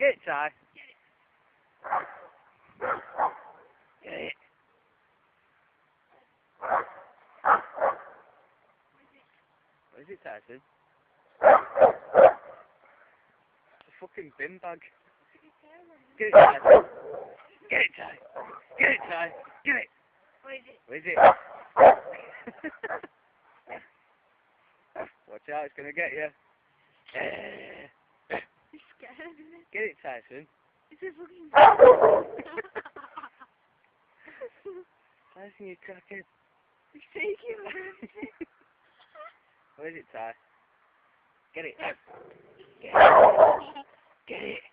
Get it, Ty. Get it. What is it, Tyson? It's a fucking bin bag. Get it, Ty. Get it, Ty. Get it, Ty. Get it. What is it? What is it? Watch out, it's gonna get you. He's scared, isn't it? Get it, Tyson. It's a fucking Tyson, you cracking. He's taking it. What is it, Ty? Get it. Get it. Get it.